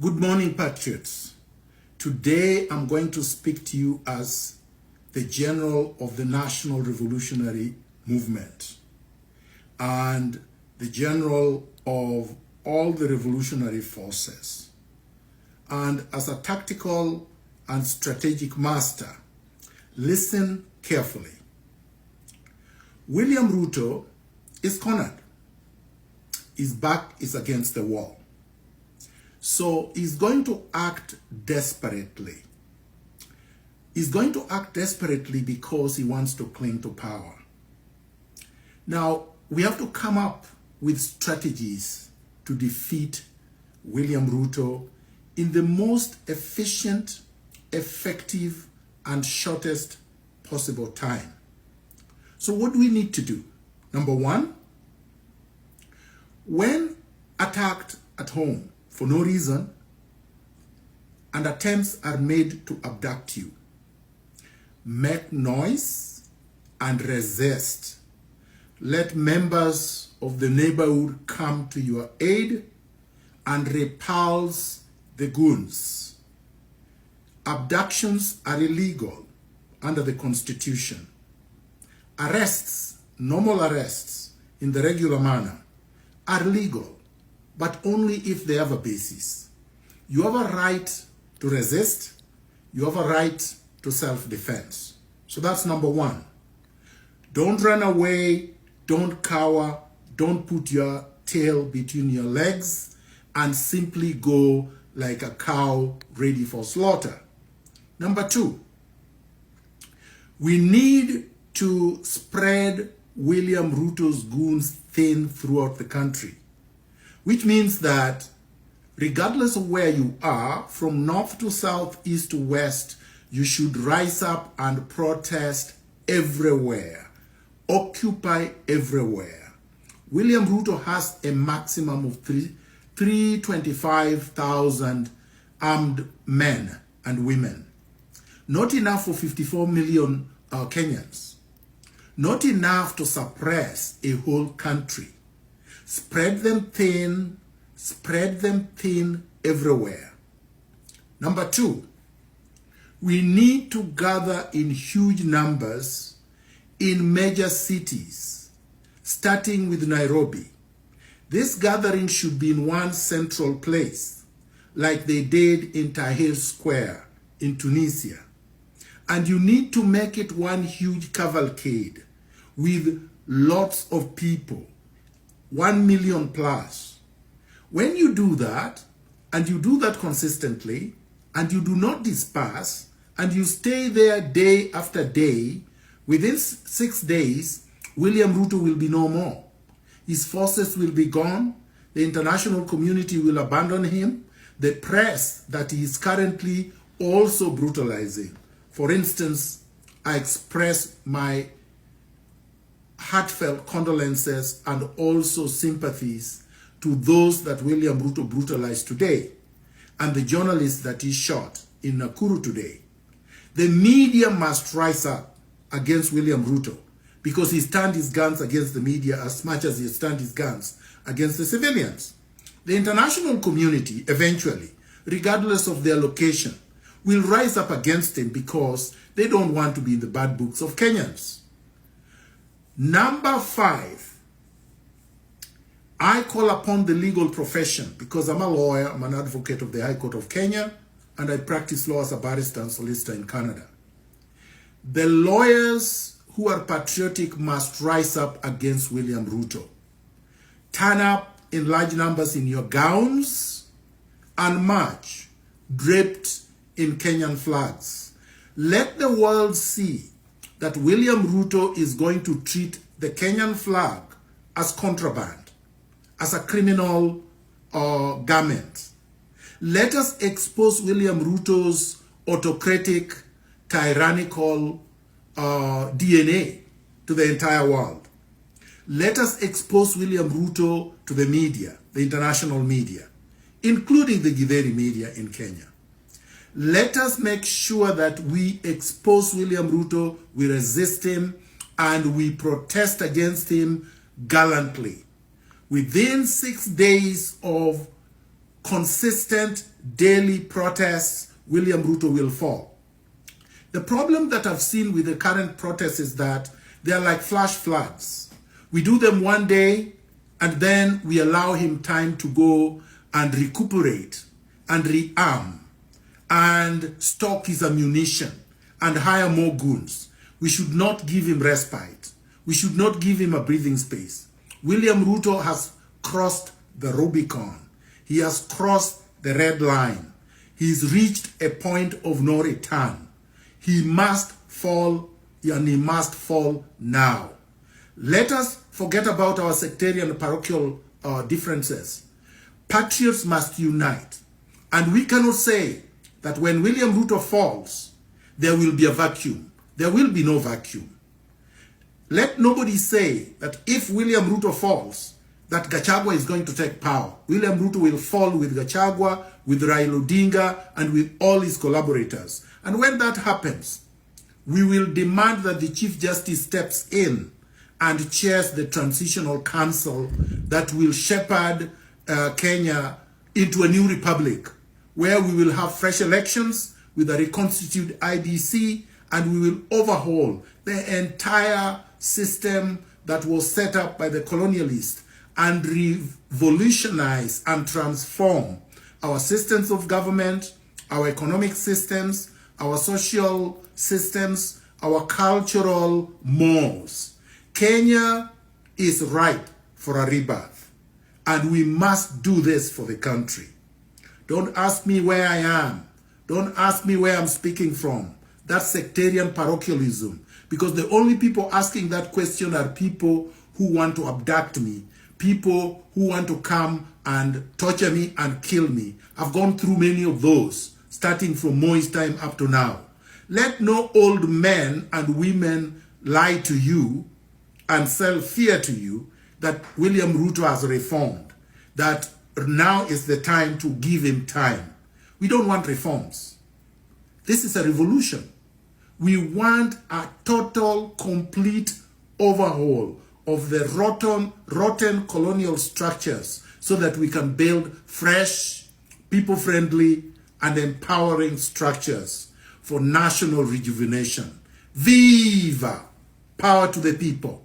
Good morning, patriots. Today I'm going to speak to you as the general of the National Revolutionary Movement and the general of all the revolutionary forces. And as a tactical and strategic master, listen carefully. William Ruto is cornered. His back is against the wall. So he's going to act desperately. He's going to act desperately because he wants to cling to power. Now, we have to come up with strategies to defeat William Ruto in the most efficient, effective, and shortest possible time. So what do we need to do? Number one, when attacked at home for no reason and attempts are made to abduct you, make noise and resist. Let members of the neighborhood come to your aid and repulse the goons. Abductions are illegal under the Constitution. Arrests, normal arrests in the regular manner, are legal, but only if they have a basis. You have a right to resist. You have a right to self-defense. So that's number one. Don't run away. Don't cower. Don't put your tail between your legs and simply go like a cow ready for slaughter. Number two, we need to spread William Ruto's goons thin throughout the country, which means that regardless of where you are, from north to south, east to west, you should rise up and protest everywhere, occupy everywhere. William Ruto has a maximum of 325,000 armed men and women. Not enough for 54 million Kenyans. Not enough to suppress a whole country. Spread them thin everywhere. Number two, we need to gather in huge numbers in major cities, starting with Nairobi. This gathering should be in one central place, like they did in Tahrir Square in Tunisia. And you need to make it one huge cavalcade with lots of people, 1 million plus. When you do that, and you do that consistently, and you do not disperse, and you stay there day after day, within 6 days, William Ruto will be no more. His forces will be gone. The international community will abandon him. The press that he is currently also brutalizing. For instance, I express my heartfelt condolences and also sympathies to those that William Ruto brutalized today and the journalists that he shot in Nakuru today. The media must rise up against William Ruto because he turned his guns against the media as much as he turned his guns against the civilians. The international community eventually, regardless of their location, will rise up against him because they don't want to be in the bad books of Kenyans. Number five, I call upon the legal profession because I'm a lawyer, I'm an advocate of the High Court of Kenya, and I practice law as a barrister and solicitor in Canada. The lawyers who are patriotic must rise up against William Ruto. Turn up in large numbers in your gowns and march, draped in Kenyan flags. Let the world see that William Ruto is going to treat the Kenyan flag as contraband, as a criminal garment. Let us expose William Ruto's autocratic, tyrannical DNA to the entire world. Let us expose William Ruto to the media, the international media, including the Githeri media in Kenya. Let us make sure that we expose William Ruto, we resist him, and we protest against him gallantly. Within 6 days of consistent, daily protests, William Ruto will fall. The problem that I've seen with the current protests is that they are like flash floods. We do them one day, and then we allow him time to go and recuperate and rearm and stock his ammunition and hire more goons. We should not give him respite. We should not give him a breathing space. William Ruto has crossed the Rubicon. He has crossed the red line. He's reached a point of no return. He must fall, and he must fall now. Let us forget about our sectarian and parochial differences. Patriots must unite. And we cannot say that when William Ruto falls, there will be a vacuum. There will be no vacuum. Let nobody say that if William Ruto falls, that Gachagua is going to take power. William Ruto will fall with Gachagua, with Raila Odinga, and with all his collaborators. And when that happens, we will demand that the Chief Justice steps in and chairs the Transitional Council that will shepherd Kenya into a new republic, where we will have fresh elections with a reconstituted IDC, and we will overhaul the entire system that was set up by the colonialists and revolutionize and transform our systems of government, our economic systems, our social systems, our cultural mores. Kenya is ripe for a rebirth, and we must do this for the country. Don't ask me where I am. Don't ask me where I'm speaking from. That's sectarian parochialism, because the only people asking that question are people who want to abduct me, people who want to come and torture me and kill me. I've gone through many of those, starting from Moi's time up to now. Let no old men and women lie to you and sell fear to you that William Ruto has reformed, that now is the time to give him time. We don't want reforms. This is a revolution. We want a total, complete overhaul of the rotten colonial structures so that we can build fresh, people-friendly, and empowering structures for national rejuvenation. Viva! Power to the people.